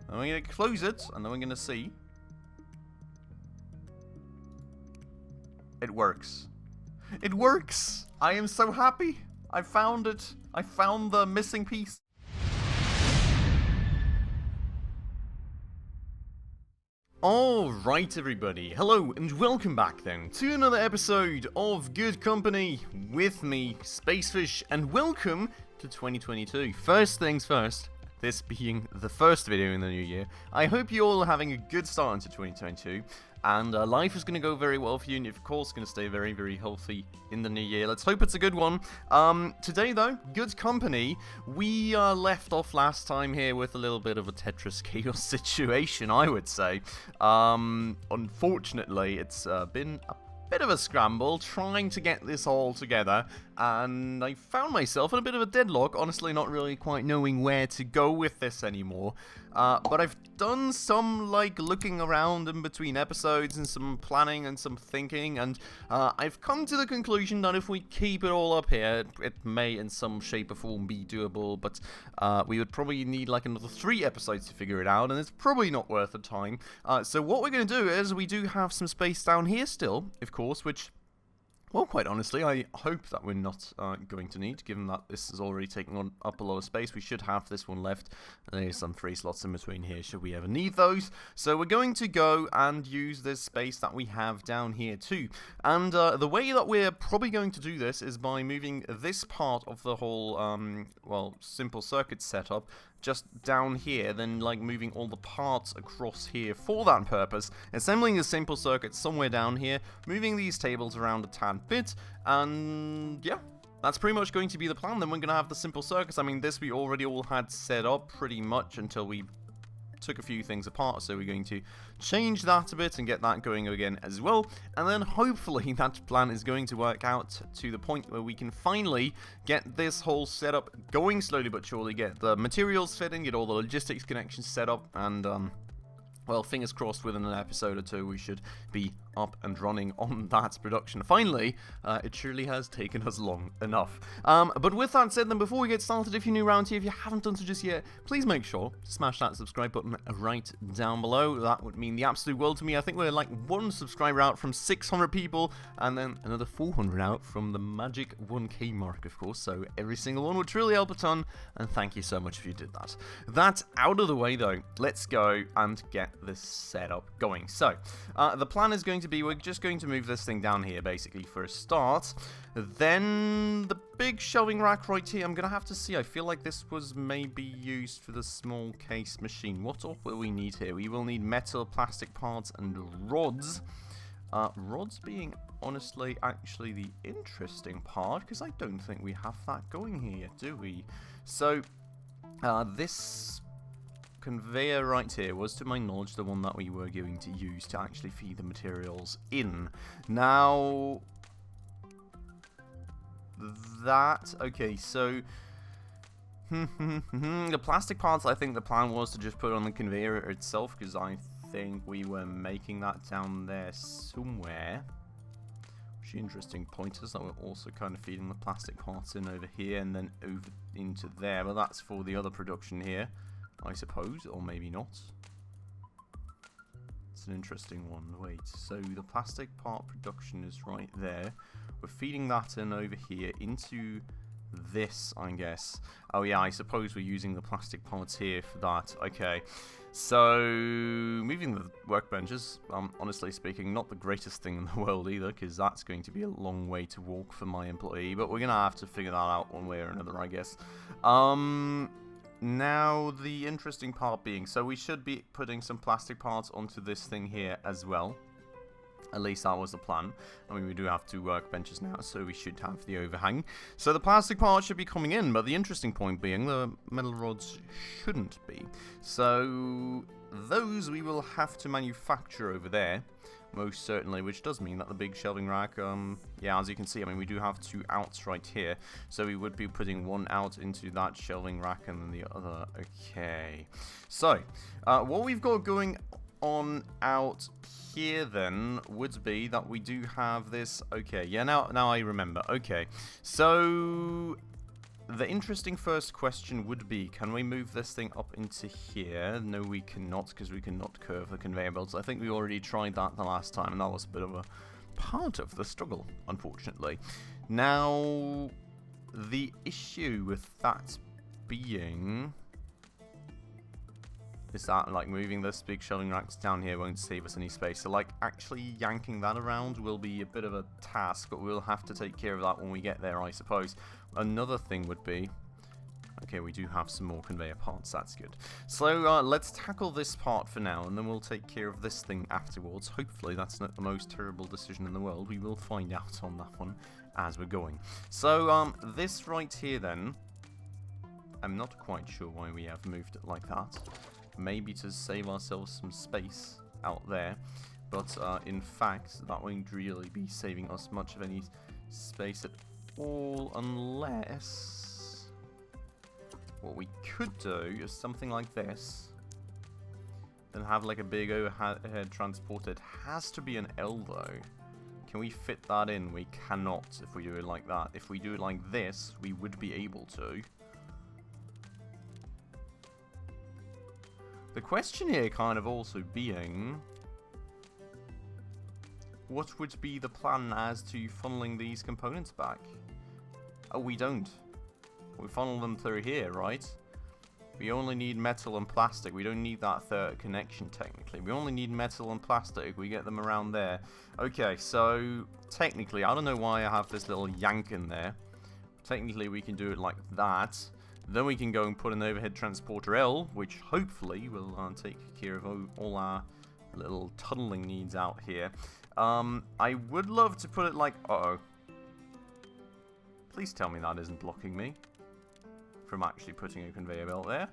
And we're going to close it, and then we're going to see. It works. It works! I am so happy! I found it! I found the missing piece. Alright everybody, hello and welcome back then to another episode of Good Company with me, Spacefish, and welcome to 2022. First things first, this being the first video in the new year, I hope you all are having a good start into 2022, and life is going to go very well for you, and of course going to stay very, very healthy in the new year. Let's hope it's a good one. Today though, Good Company, we left off last time here with a little bit of a Tetris chaos situation, I would say. Unfortunately, it's been a bit of a scramble trying to get this all together, and I found myself in a bit of a deadlock, honestly not really quite knowing where to go with this anymore. But I've done some looking around in between episodes and some planning and some thinking, and I've come to the conclusion that if we keep it all up here, it may in some shape or form be doable, but we would probably need another 3 episodes to figure it out, and it's probably not worth the time. So what we're going to do is we do have some space down here still, of course, which, well, quite honestly, I hope that we're not going to need, given that this is already taking up a lot of space. We should have this one left, and there's some free slots in between here, should we ever need those. So we're going to go and use this space that we have down here too. And the way that we're probably going to do this is by moving this part of the whole, well, simple circuit setup just down here, then moving all the parts across here for that purpose, assembling the simple circuit somewhere down here, moving these tables around a tad bit, and yeah, that's pretty much going to be the plan. Then we're going to have the simple circuits. I mean, this we already all had set up pretty much until we took a few things apart, so we're going to change that a bit and get that going again as well, and then hopefully that plan is going to work out to the point where we can finally get this whole setup going slowly but surely, get the materials fit in, get all the logistics connections set up, and well, fingers crossed within an episode or 2 we should be up and running on that production. Finally, it surely has taken us long enough. But with that said, then before we get started, if you're new around here, if you haven't done so just yet, please make sure to smash that subscribe button right down below. That would mean the absolute world to me. I think we're 1 subscriber out from 600 people, and then another 400 out from the magic 1k mark, of course, so every single one would truly help a ton, and thank you so much if you did that. That out of the way though, let's go and get this setup going. So, the plan is going to be, we're just going to move this thing down here basically for a start. Then the big shelving rack right here, I'm gonna have to see, I feel like this was maybe used for the small case machine. What all will we need here? We will need metal, plastic parts, and rods. Rods being honestly actually the interesting part, because I don't think we have that going here yet, do we? So this conveyor right here was, to my knowledge, the one that we were going to use to actually feed the materials in. Now, that, okay, so the plastic parts, I think the plan was to just put on the conveyor itself, because I think we were making that down there somewhere. Which interesting pointers that we're also kind of feeding the plastic parts in over here and then over into there, but that's for the other production here, I suppose, or maybe not. It's an interesting one. Wait, so the plastic part production is right there. We're feeding that in over here into this, I guess. Oh yeah, I suppose we're using the plastic parts here for that. Okay, so moving the workbenches, honestly speaking, not the greatest thing in the world either, because that's going to be a long way to walk for my employee, but we're going to have to figure that out one way or another, I guess. Now, the interesting part being, so we should be putting some plastic parts onto this thing here as well. At least that was the plan. I mean, we do have 2 workbenches now, so we should have the overhang. So the plastic parts should be coming in, but the interesting point being the metal rods shouldn't be. So those we will have to manufacture over there, most certainly, which does mean that the big shelving rack, yeah, as you can see, I mean, we do have 2 outs right here, so we would be putting 1 out into that shelving rack and then the other. Okay, so what we've got going on out here then would be that we do have this. Okay, yeah, now I remember. Okay, so the interesting first question would be, can we move this thing up into here? No, we cannot, because we cannot curve the conveyor belts. I think we already tried that the last time, and that was a bit of a part of the struggle, unfortunately. Now, the issue with that being is that, like, moving this big shelving racks down here won't save us any space. So, like, actually yanking that around will be a bit of a task, but we'll have to take care of that when we get there, I suppose. Another thing would be... Okay, we do have some more conveyor parts, that's good. So, let's tackle this part for now, and then we'll take care of this thing afterwards. Hopefully, that's not the most terrible decision in the world. We will find out on that one as we're going. So, this right here, then... I'm not quite sure why we have moved it like that. Maybe to save ourselves some space out there, but in fact that won't really be saving us much of any space at all, unless what we could do is something like this, then have like a big overhead transporter. It has to be an L though. Can we fit that in? We cannot if we do it like that. If we do it like this, we would be able to. The question here kind of also being, what would be the plan as to funneling these components back? Oh, we don't. We funnel them through here, right? We only need metal and plastic. We don't need that third connection, technically. We only need metal and plastic. We get them around there. Okay, so technically, I don't know why I have this little yank in there. Technically, we can do it like that. Then we can go and put an overhead transporter L, which hopefully will take care of all our little tunneling needs out here. I would love to put it like... Uh-oh. Please tell me that isn't blocking me from actually putting a conveyor belt there.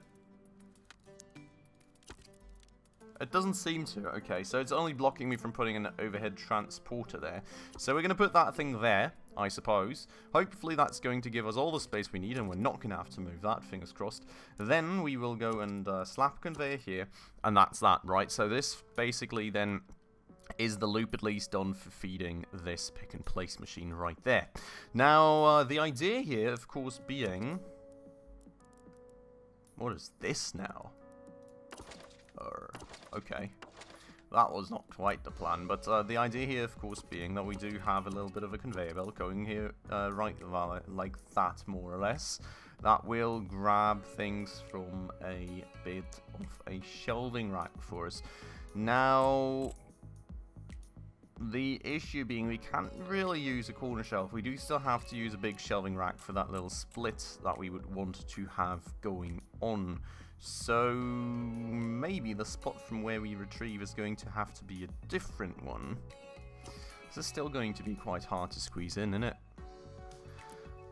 It doesn't seem to. Okay, so it's only blocking me from putting an overhead transporter there. So we're going to put that thing there, I suppose. Hopefully that's going to give us all the space we need, and we're not going to have to move that, fingers crossed. Then we will go and slap a conveyor here, and that's that, right? So this basically then is the loop at least done for feeding this pick and place machine right there. Now, the idea here, of course, being... What is this now? Okay. That was not quite the plan, but the idea here, of course, being that we do have a little bit of a conveyor belt going here, right like that, more or less. That will grab things from a bit of a shelving rack for us. Now, the issue being we can't really use a corner shelf. We do still have to use a big shelving rack for that little split that we would want to have going on. So maybe the spot from where we retrieve is going to have to be a different one. This is still going to be quite hard to squeeze in, isn't it?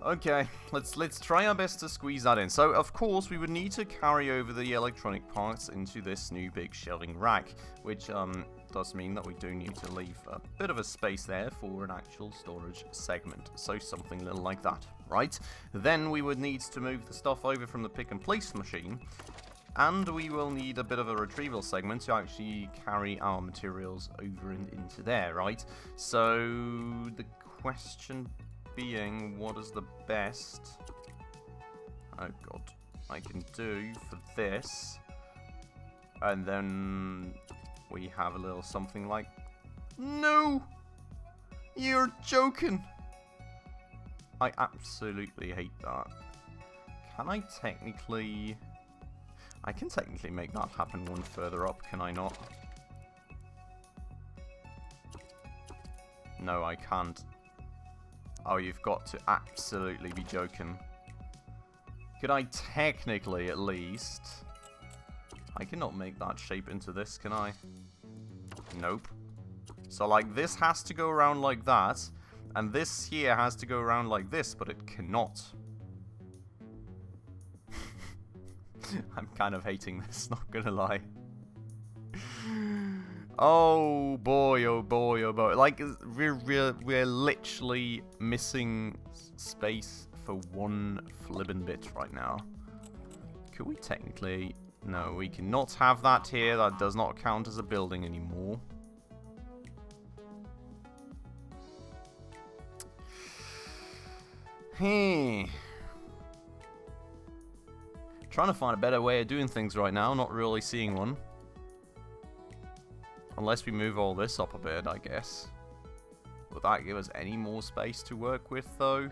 Okay, let's try our best to squeeze that in. So of course we would need to carry over the electronic parts into this new big shelving rack, which does mean that we do need to leave a bit of a space there for an actual storage segment. So something little like that, right? Then we would need to move the stuff over from the pick and place machine, and we will need a bit of a retrieval segment to actually carry our materials over and into there, right? So the question being, what is the best, oh god, I can do for this? And then we have a little something like... No! You're joking! I absolutely hate that. Can I technically... I can technically make that happen one further up, can I not? No, I can't. Oh, you've got to absolutely be joking. Could I technically, at least... I cannot make that shape into this, can I? Nope. So, like, this has to go around like that, and this here has to go around like this, but it cannot. I'm kind of hating this, not gonna lie. Oh boy, oh boy, oh boy. Like, we're literally missing space for one flibbin' bit right now. Could we technically... No, we cannot have that here. That does not count as a building anymore. Trying to find a better way of doing things right now, not really seeing one. Unless we move all this up a bit, I guess. Would that give us any more space to work with, though?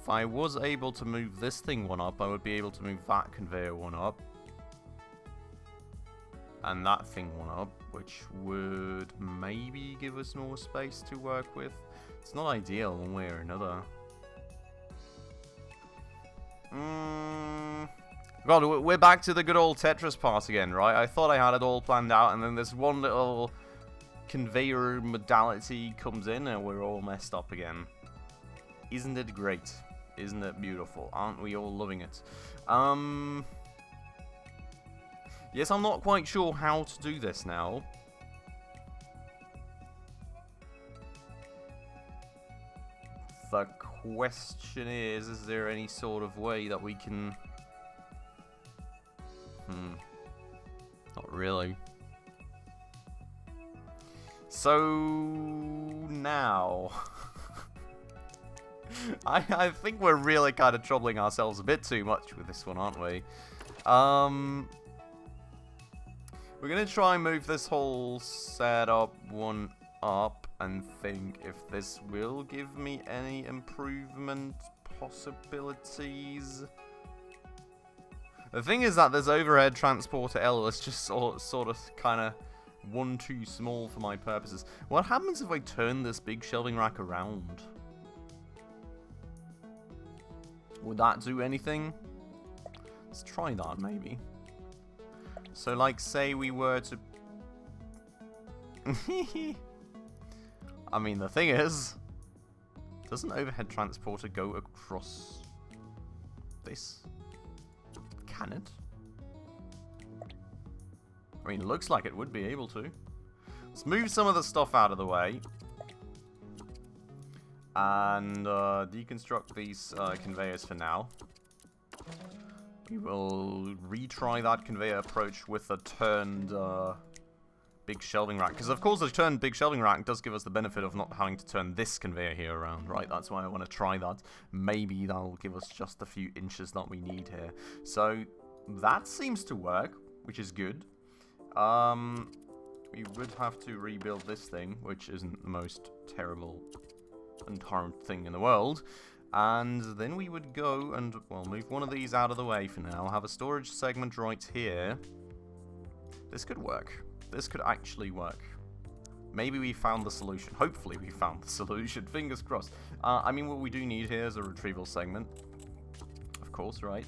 If I was able to move this thing one up, I would be able to move that conveyor one up. And that thing one up, which would maybe give us more space to work with. It's not ideal one way or another. God, we're back to the good old Tetris part again, right? I thought I had it all planned out, and then this one little conveyor modality comes in, and we're all messed up again. Isn't it great? Isn't it beautiful? Aren't we all loving it? Yes, I'm not quite sure how to do this now. The question is there any sort of way that we can... Not really. So... now... I think we're really kind of troubling ourselves a bit too much with this one, aren't we? We're going to try and move this whole setup one up and think if this will give me any improvement possibilities. The thing is that this overhead transporter L is just sort of kind of one too small for my purposes. What happens if I turn this big shelving rack around? Would that do anything? Let's try that maybe. So, like, say we were to... I mean, the thing is... Doesn't overhead transporter go across... this? Can it? I mean, it looks like it would be able to. Let's move some of the stuff out of the way. And deconstruct these conveyors for now. We will retry that conveyor approach with a turned big shelving rack. Because, of course, the turned big shelving rack does give us the benefit of not having to turn this conveyor here around, right? That's why I want to try that. Maybe that'll give us just a few inches that we need here. So, that seems to work, which is good. We would have to rebuild this thing, which isn't the most terrible and horrid thing in the world. And then we would go and, well, move one of these out of the way for now. Have a storage segment right here. This could work. This could actually work. Maybe we found the solution. Hopefully we found the solution. Fingers crossed. I mean, what we do need here is a retrieval segment. Of course, right?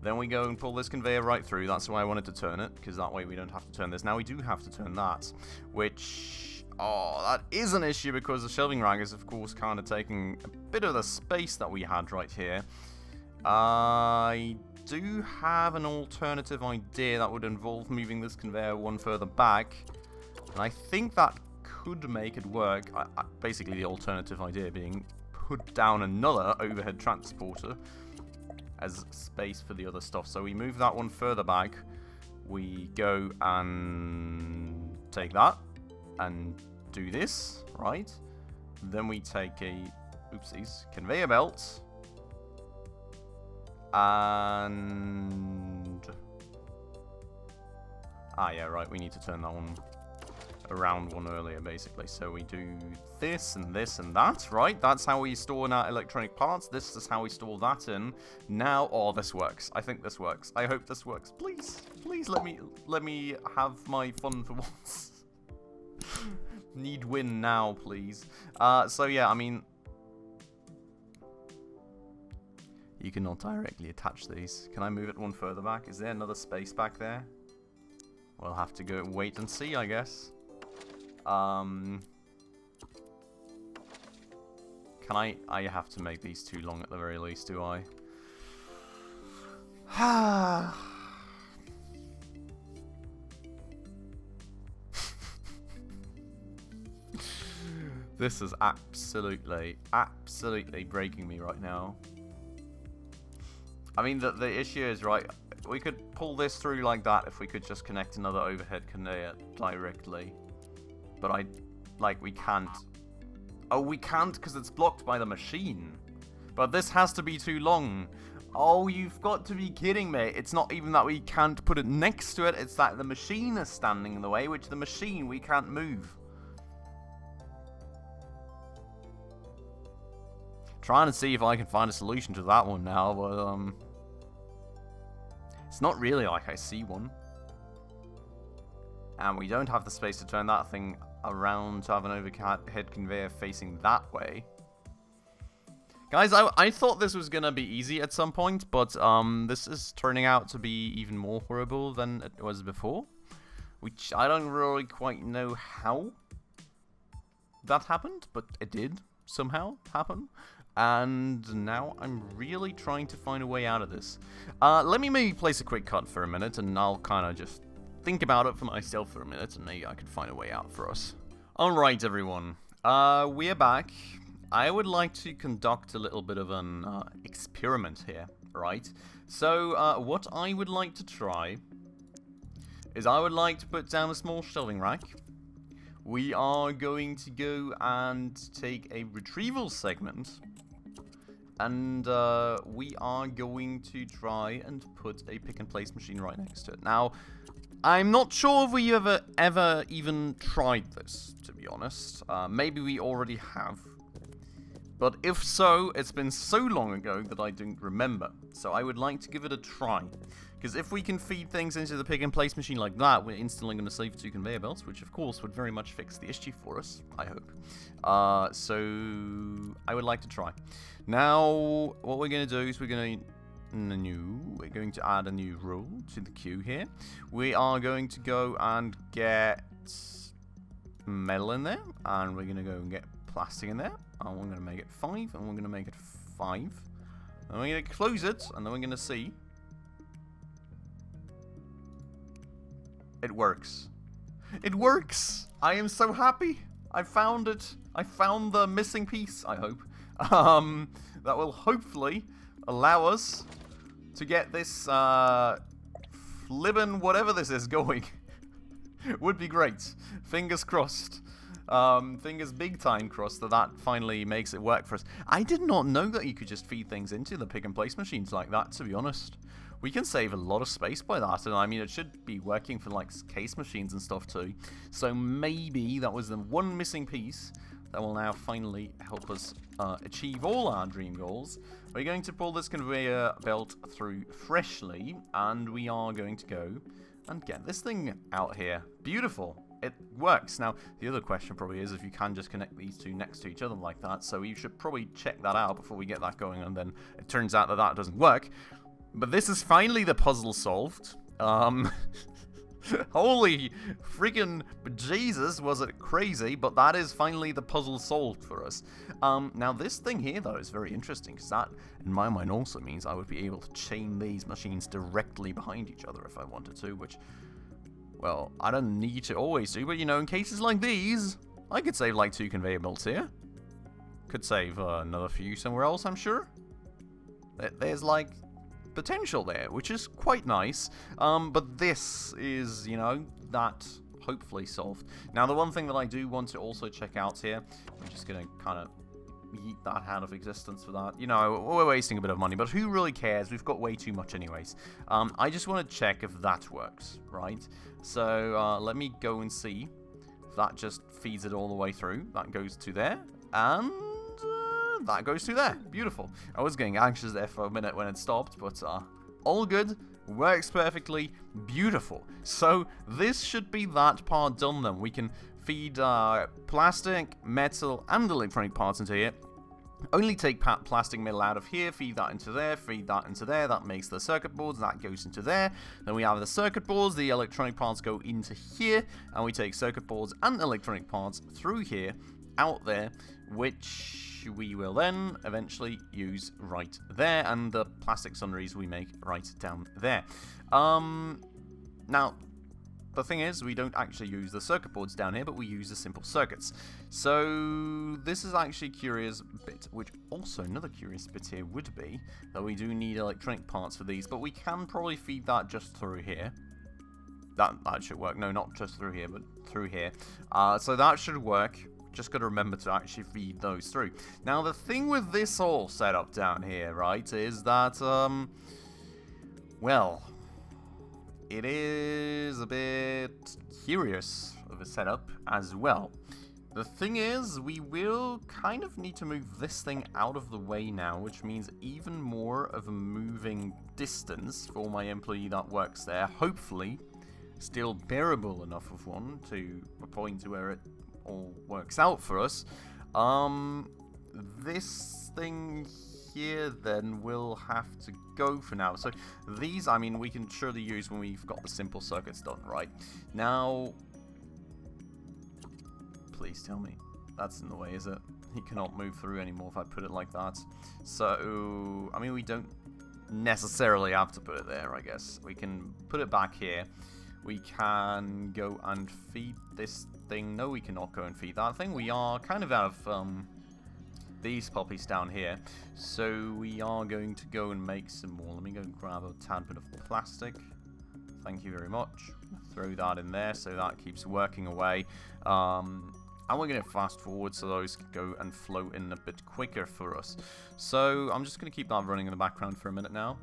Then we go and pull this conveyor right through. That's why I wanted to turn it, because that way we don't have to turn this. Now we do have to turn that, which... oh, that is an issue because the shelving rack is, of course, kind of taking a bit of the space that we had right here. I do have an alternative idea that would involve moving this conveyor one further back. And I think that could make it work. Basically, the alternative idea being put down another overhead transporter as space for the other stuff. So we move that one further back. We go and take that and do this, right? Then we take a, oopsies, conveyor belt. And... ah, yeah, right, we need to turn that one around one earlier, basically. So we do this and this and that, right? That's how we store in our electronic parts. This is how we store that in. Now, oh, this works. I think this works. I hope this works. Please, please let me have my fun for once. Need win now, please. So yeah, I mean, you cannot directly attach these. Can I move it one further back? Is there another space back there? We'll have to go wait and see, I guess. Can I have to make these too long at the very least, do I? This is absolutely breaking me right now. I mean, the issue is, right, we could pull this through like that if we could just connect another overhead conveyor directly. But we can't. Oh, we can't because it's blocked by the machine. But this has to be too long. Oh, you've got to be kidding me. It's not even that we can't put it next to it, it's that the machine is standing in the way, which the machine we can't move. Trying to see if I can find a solution to that one now, but it's not really like I see one. And we don't have the space to turn that thing around to have an overhead conveyor facing that way. Guys, I thought this was gonna be easy at some point, but this is turning out to be even more horrible than it was before. Which I don't really quite know how that happened, but it did somehow happen. And now I'm really trying to find a way out of this. Let me maybe place a quick cut for a minute, and I'll kind of just think about it for myself for a minute, and maybe I can find a way out for us. Alright, everyone. We're back. I would like to conduct a little bit of an experiment here, right? So, what I would like to try is I would like to put down a small shelving rack. We are going to go and take a retrieval segment, and we are going to try and put a pick-and-place machine right next to it. Now, I'm not sure if we ever even tried this, to be honest. Maybe we already have. But if so, it's been so long ago that I don't remember. So I would like to give it a try. Because if we can feed things into the pick-and-place machine like that, we're instantly going to save 2 conveyor belts, which of course would very much fix the issue for us, I hope. So I would like to try. Now, what we're going to do is we're going to add a new rule to the queue here. We are going to go and get metal in there, and we're going to go and get plastic in there. And we're going to make it 5, and we're going to make it 5. And we're going to close it, and then we're going to see. It works. It works! I am so happy! I found it. I found the missing piece, I hope. That will hopefully allow us to get this flibbin' whatever this is going. Would be great. Fingers crossed. Fingers big time crossed that finally makes it work for us. I did not know that you could just feed things into the pick-and-place machines like that, to be honest. We can save a lot of space by that, and I mean, it should be working for, like, case machines and stuff, too. So maybe that was the one missing piece that will now finally help us achieve all our dream goals. We're going to pull this conveyor belt through freshly, and we are going to go and get this thing out here. Beautiful. It works. Now, the other question probably is if you can just connect these two next to each other like that, so you should probably check that out before we get that going, and then it turns out that that doesn't work. But this is finally the puzzle solved. Holy freaking Jesus, was it crazy, but that is finally the puzzle solved for us. Now this thing here, though, is very interesting, because that, in my mind, also means I would be able to chain these machines directly behind each other if I wanted to, which, well, I don't need to always do, but, you know, in cases like these, I could save, like, 2 conveyor belts here. Could save another few somewhere else, I'm sure. There's, like, potential there, which is quite nice, but this is, you know, that hopefully solved. Now, the one thing that I do want to also check out here, I'm just going to kind of yeet that out of existence for that. You know, we're wasting a bit of money, but who really cares? We've got way too much anyways. I just want to check if that works, right? So, let me go and see if that just feeds it all the way through. That goes to there, and that goes to there. Beautiful. I was getting anxious there for a minute when it stopped, but all good. Works perfectly. Beautiful. So this should be that part done then. We can feed plastic, metal, and electronic parts into here. Only take plastic metal out of here, feed that into there, feed that into there. That makes the circuit boards. That goes into there. Then we have the circuit boards. The electronic parts go into here, and we take circuit boards and electronic parts through here, out there, which we will then eventually use right there, and the plastic sundries we make right down there. Now, the thing is, we don't actually use the circuit boards down here, but we use the simple circuits. So this is actually a curious bit, which also another curious bit here would be that we do need electronic parts for these, but we can probably feed that just through here. That should work. No, not just through here, but through here. So that should work. Just got to remember to actually feed those through. Now, the thing with this whole setup down here, right, is that, well, it is a bit curious of a setup as well. The thing is, we will kind of need to move this thing out of the way now, which means even more of a moving distance for my employee that works there. Hopefully, still bearable enough of one to a point to where it all works out for us. This thing here then will have to go for now. So these, I mean, we can surely use when we've got the simple circuits done, right? Now, please tell me that's in the way, is it? He cannot move through anymore if I put it like that. So, I mean, we don't necessarily have to put it there, I guess. We can put it back here. We can go and feed this thing. No, we cannot go and feed that thing. We are kind of out of these puppies down here. So we are going to go and make some more. Let me go and grab a tad bit of plastic. Thank you very much. Throw that in there so that keeps working away. And we're going to fast forward so those can go and flow in a bit quicker for us. So I'm just going to keep that running in the background for a minute now.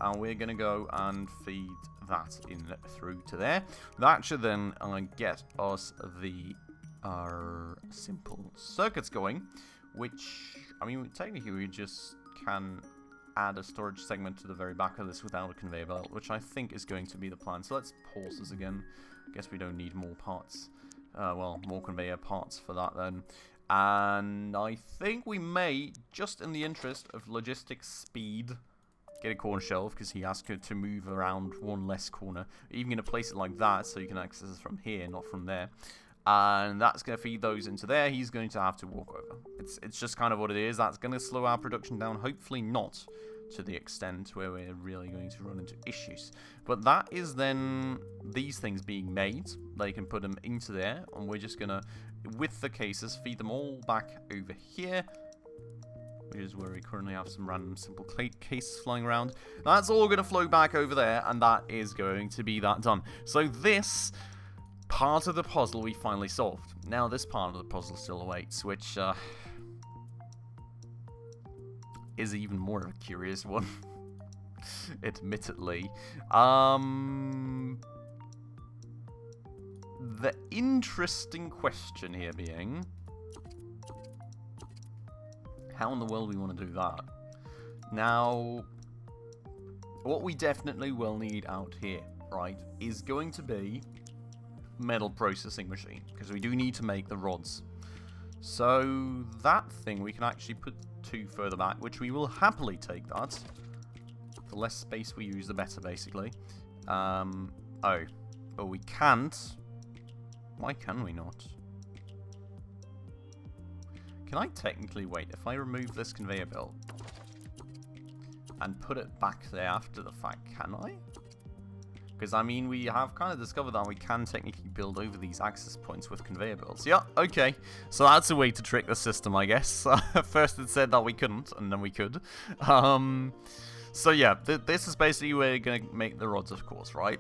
And we're going to go and feed that in through to there. That should then get us the simple circuits going. Which, I mean, technically we just can add a storage segment to the very back of this without a conveyor belt, which I think is going to be the plan. So let's pause this again. I guess we don't need more parts. Well, more conveyor parts for that then. And I think we may, just in the interest of logistics speed, get a corner shelf, because he has to move around one less corner. Even going to place it like that so you can access it from here, not from there. And that's going to feed those into there. He's going to have to walk over. It's just kind of what it is. That's going to slow our production down. Hopefully not to the extent where we're really going to run into issues. But that is then these things being made. They can put them into there. And we're just going to, with the cases, feed them all back over here. Which is where we currently have some random simple cases flying around. That's all going to flow back over there. And that is going to be that done. So this part of the puzzle we finally solved. Now this part of the puzzle still awaits, which is even more of a curious one, admittedly. The interesting question here being, how in the world we want to do that? Now, what we definitely will need out here, right, is going to be metal processing machine, because we do need to make the rods. So that thing we can actually put 2 further back, which we will happily take that. The less space we use, the better, basically. Oh, but we can't. Why can we not? Can I technically wait? If I remove this conveyor belt and put it back there after the fact, can I? Because, I mean, we have kind of discovered that we can technically build over these access points with conveyor belts. Yeah, okay. So that's a way to trick the system, I guess. First it said that we couldn't, and then we could. So yeah, this is basically where we're going to make the rods, of course, right?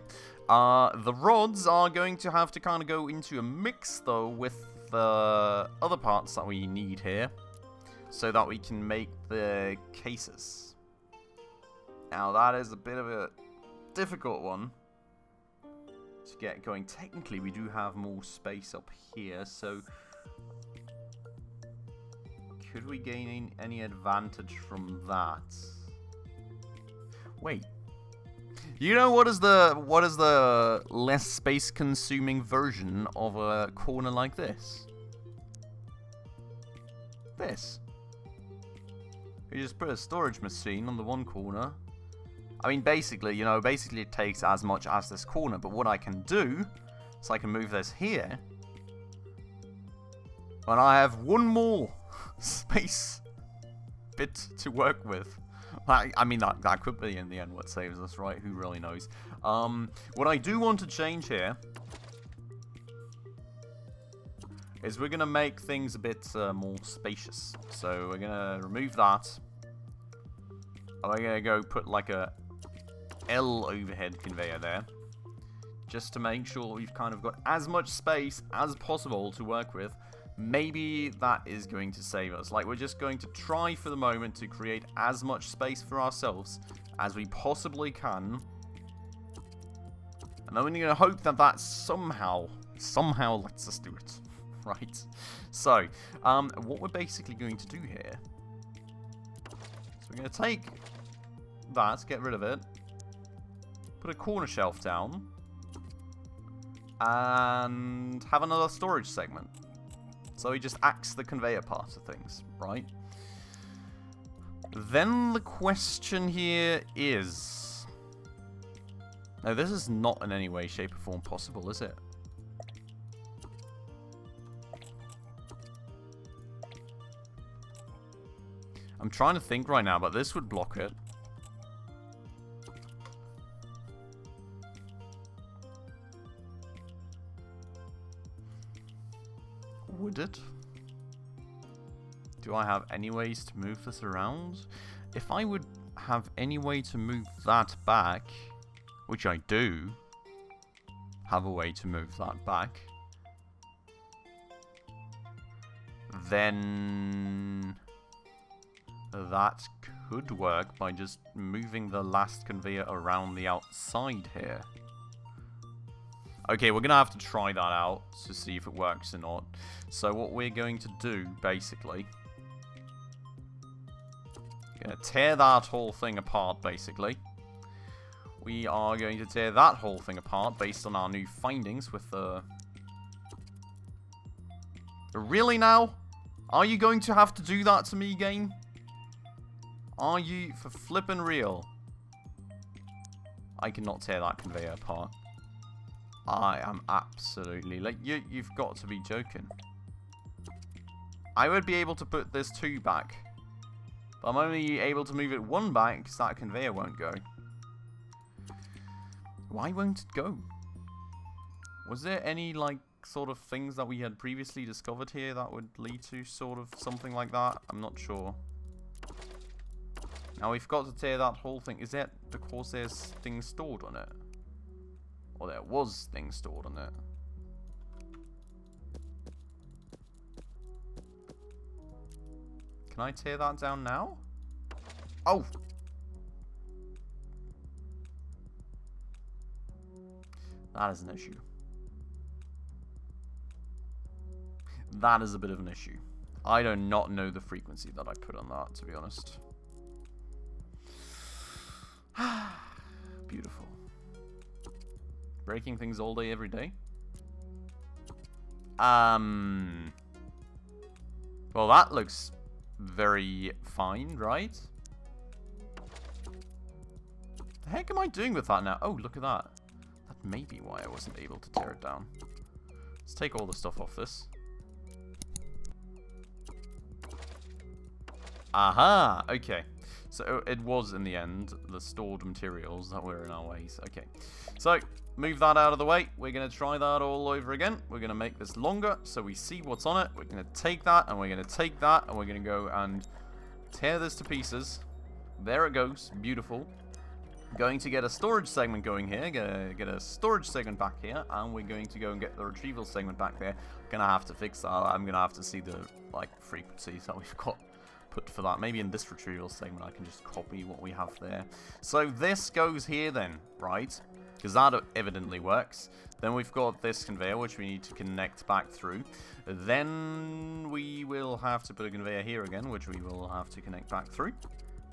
The rods are going to have to kind of go into a mix, though, with the other parts that we need here, so that we can make the cases. Now, that is a bit of a difficult one to get going. Technically, we do have more space up here, so could we gain any advantage from that? Wait, you know what is the less space consuming version of a corner like this? This. You just put a storage machine on the one corner. I mean, basically, you know, it takes as much as this corner, but what I can do is I can move this here, and I have one more space bit to work with. I mean, that could be in the end what saves us, right? Who really knows? What I do want to change here is we're going to make things a bit more spacious. So we're going to remove that. And we're going to go put like a L overhead conveyor there, just to make sure we've kind of got as much space as possible to work with, maybe that is going to save us. Like, we're just going to try for the moment to create as much space for ourselves as we possibly can. And then we're going to hope that that somehow lets us do it. Right. So, what we're basically going to do here... So we're going to take that, get rid of it. Put a corner shelf down. And have another storage segment. So he just acts the conveyor part of things, right? Then the question here is... No, this is not in any way, shape, or form possible, is it? I'm trying to think right now, but this would block it. Would it? Do I have any ways to move this around? If I would have any way to move that back, which I do have a way to move that back, then that could work by just moving the last conveyor around the outside here. Okay, we're going to have to try that out to see if it works or not. So what we're going to do, basically... Going to tear that whole thing apart, basically. We are going to tear that whole thing apart based on our new findings with the... Really now? Are you going to have to do that to me, game? Are you for flippin' real? I cannot tear that conveyor apart. I am absolutely... Like, you've got to be joking. I would be able to put this 2 back. But I'm only able to move it 1 back because that conveyor won't go. Why won't it go? Was there any, like, sort of things that we had previously discovered here that would lead to sort of something like that? I'm not sure. Now we've got to tear that whole thing. Is that because there's things stored on it? Or there was things stored on it? Can I tear that down now? Oh! That is an issue. That is a bit of an issue. I do not know the frequency that I put on that, to be honest. Beautiful. Breaking things all day, every day. Well, that looks very fine, right? The heck am I doing with that now? Oh, look at that. That may be why I wasn't able to tear it down. Let's take all the stuff off this. Aha! Okay. So it was, in the end, the stored materials that were in our ways. Okay. So, move that out of the way. We're going to try that all over again. We're going to make this longer so we see what's on it. We're going to take that, and we're going to take that, and we're going to go and tear this to pieces. There it goes. Beautiful. Going to get a storage segment going here. Get a storage segment back here, and we're going to go and get the retrieval segment back there. Gonna have to fix that. I'm going to have to see the, like, frequencies that we've got put for that. Maybe in this retrieval segment I can just copy what we have there. So this goes here then, right? Because that evidently works. Then we've got this conveyor which we need to connect back through. Then we will have to put a conveyor here again, which we will have to connect back through.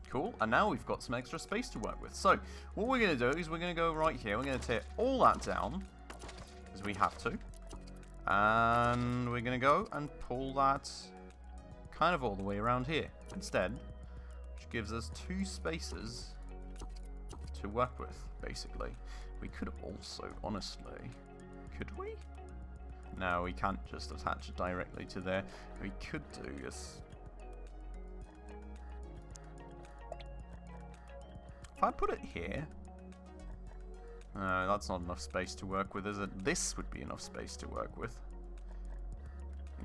Cool. And now we've got some extra space to work with. So what we're going to do is we're going to go right here. We're going to tear all that down because we have to. And we're going to go and pull that kind of all the way around here instead, which gives us 2 spaces to work with, basically. We could also, honestly, could we? No, we can't just attach it directly to there. We could do this. If I put it here, no, that's not enough space to work with, is it? This would be enough space to work with.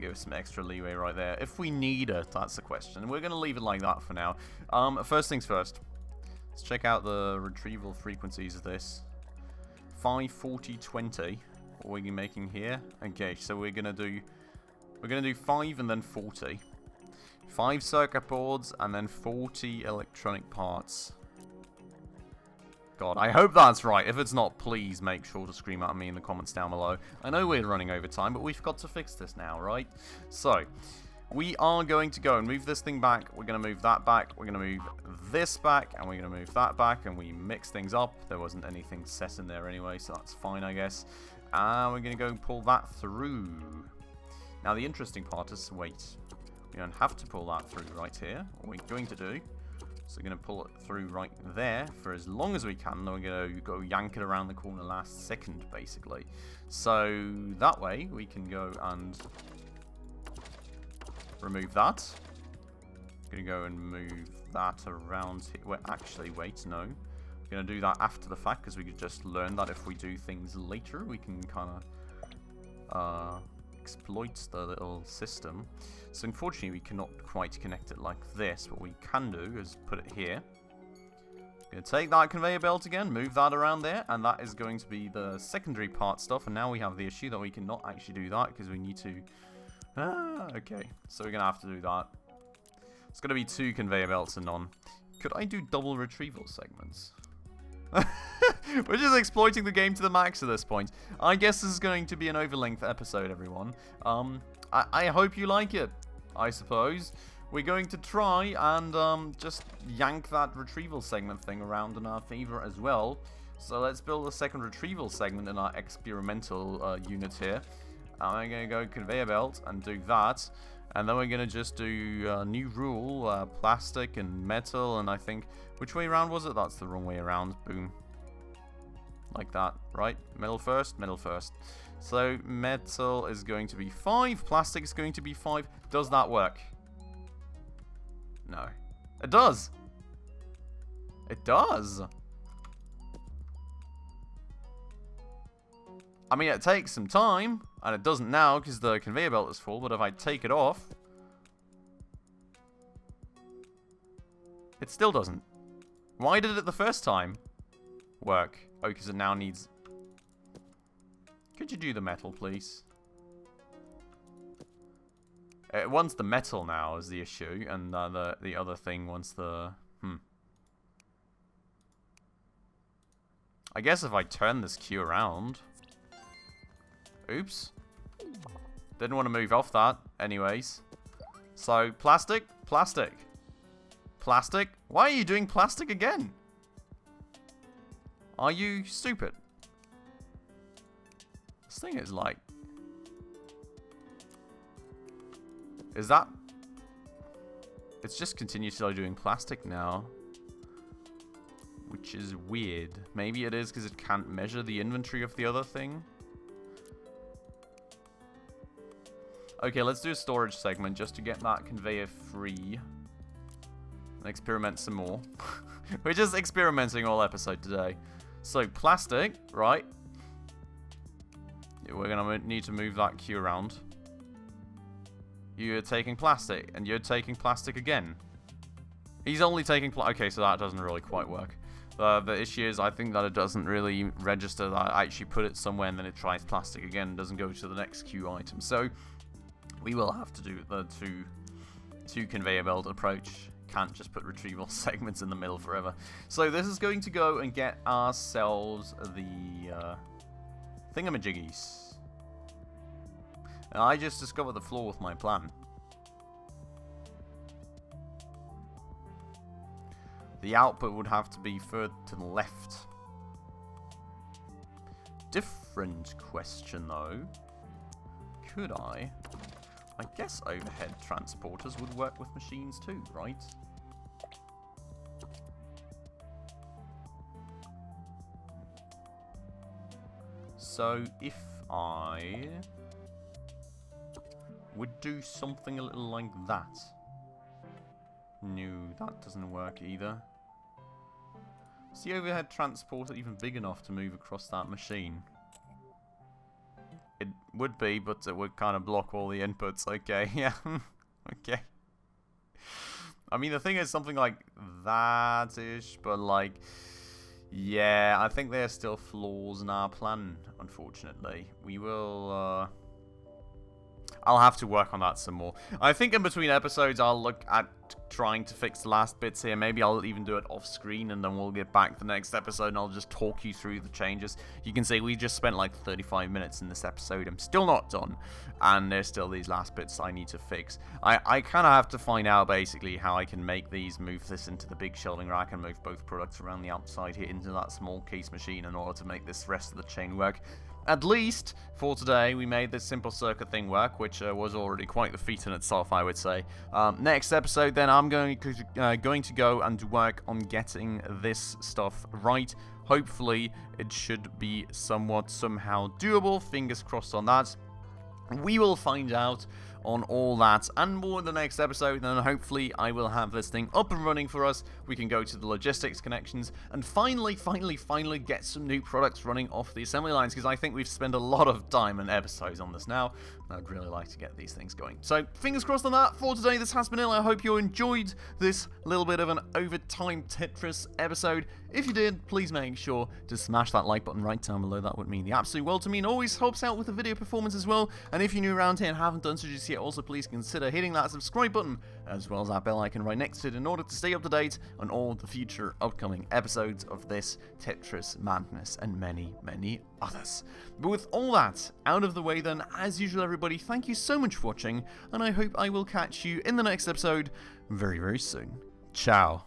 Give us some extra leeway right there. If we need it, that's the question. We're going to leave it like that for now. First things first. Let's check out the retrieval frequencies of this. 54020. What are we making here? Okay, so we're going to do We're going to do 5 and then 40. 5 circuit boards and then 40 electronic parts. God, I hope that's right. If it's not, please make sure to scream at me in the comments down below. I know we're running over time, but we've got to fix this now, right? So, we are going to go and move this thing back. We're going to move that back. We're going to move this back. And we're going to move that back. And we mix things up. There wasn't anything set in there anyway, so that's fine, I guess. And we're going to go and pull that through. Now, the interesting part is, wait. We don't have to pull that through right here. What we're going to do, so we're going to pull it through right there for as long as we can. Then we're going to go yank it around the corner last second, basically. So, that way, we can go and remove that. I'm going to go and move that around here. Well, actually, wait, no. I'm going to do that after the fact, because we could just learn that if we do things later, we can kind of exploit the little system. So unfortunately, we cannot quite connect it like this. What we can do is put it here. I'm going to take that conveyor belt again, move that around there, and that is going to be the secondary part stuff. And now we have the issue that we cannot actually do that because we need to... okay, so we're going to have to do that. It's going to be 2 conveyor belts and none. Could I do double retrieval segments? We're just exploiting the game to the max at this point. I guess this is going to be an overlength episode, everyone. I hope you like it, I suppose. We're going to try and just yank that retrieval segment thing around in our favor as well. So let's build a second retrieval segment in our experimental unit here. I'm going to go conveyor belt and do that. And then we're going to just do new rule, plastic and metal, and I think... Which way around was it? That's the wrong way around. Boom. Like that, right? Metal first, metal first. So, metal is going to be 5, plastic is going to be 5. Does that work? No. It does! It does! I mean, it takes some time, and it doesn't now because the conveyor belt is full, but if I take it off, it still doesn't. Why did it the first time work? Oh, because it now needs... Could you do the metal, please? It wants the metal now is the issue, and the other thing wants the... I guess if I turn this queue around... Oops. Didn't want to move off that, anyways. So, plastic, plastic. Plastic? Why are you doing plastic again? Are you stupid? This thing is like... Is that... It's just continuously doing plastic now. Which is weird. Maybe it is because it can't measure the inventory of the other thing. Okay, let's do a storage segment just to get that conveyor free. And experiment some more. We're just experimenting all episode today. So, plastic, right? We're going to need to move that queue around. You're taking plastic, and you're taking plastic again. He's only taking okay, so that doesn't really quite work. The issue is, I think that it doesn't really register that I actually put it somewhere and then it tries plastic again and doesn't go to the next queue item. So, we will have to do the two conveyor belt approach. Can't just put retrieval segments in the middle forever. So this is going to go and get ourselves the thingamajiggies. And I just discovered the flaw with my plan. The output would have to be further to the left. Different question though. Could I guess overhead transporters would work with machines too, right? So if I would do something a little like that. No, that doesn't work either. Is the overhead transporter even big enough to move across that machine? It would be, but it would kind of block all the inputs. Okay, yeah. Okay. I mean, the thing is something like that-ish, but like... Yeah, I think there are still flaws in our plan, unfortunately. We will, I'll have to work on that some more. I think in between episodes, I'll look at trying to fix the last bits here. Maybe I'll even do it off screen, and then we'll get back the next episode, and I'll just talk you through the changes. You can see we just spent like 35 minutes in this episode. I'm still not done, and there's still these last bits I need to fix. I kind of have to find out basically how I can make these, move this into the big shelving rack, and move both products around the outside here into that small case machine in order to make this rest of the chain work. At least, for today, we made this simple circuit thing work, which was already quite the feat in itself, I would say. Next episode, then, I'm going to go and work on getting this stuff right. Hopefully, it should be somehow doable. Fingers crossed on that. We will find out on all that and more in the next episode, and hopefully I will have this thing up and running for us. We can go to the logistics connections and finally get some new products running off the assembly lines, because I think we've spent a lot of time and episodes on this now. I'd really like to get these things going. So fingers crossed on that. For today, this has been Ill. I hope you enjoyed this little bit of an overtime Tetris episode. If you did, please make sure to smash that like button right down below. That would mean the absolute world to me, and always helps out with the video performance as well. And if you're new around here and haven't done so just yet, also please consider hitting that subscribe button as well as that bell icon right next to it in order to stay up to date on all the future upcoming episodes of this Tetris madness and many others. But with all that out of the way, then, as usual, everybody, thank you so much for watching, and I hope I will catch you in the next episode very soon. Ciao.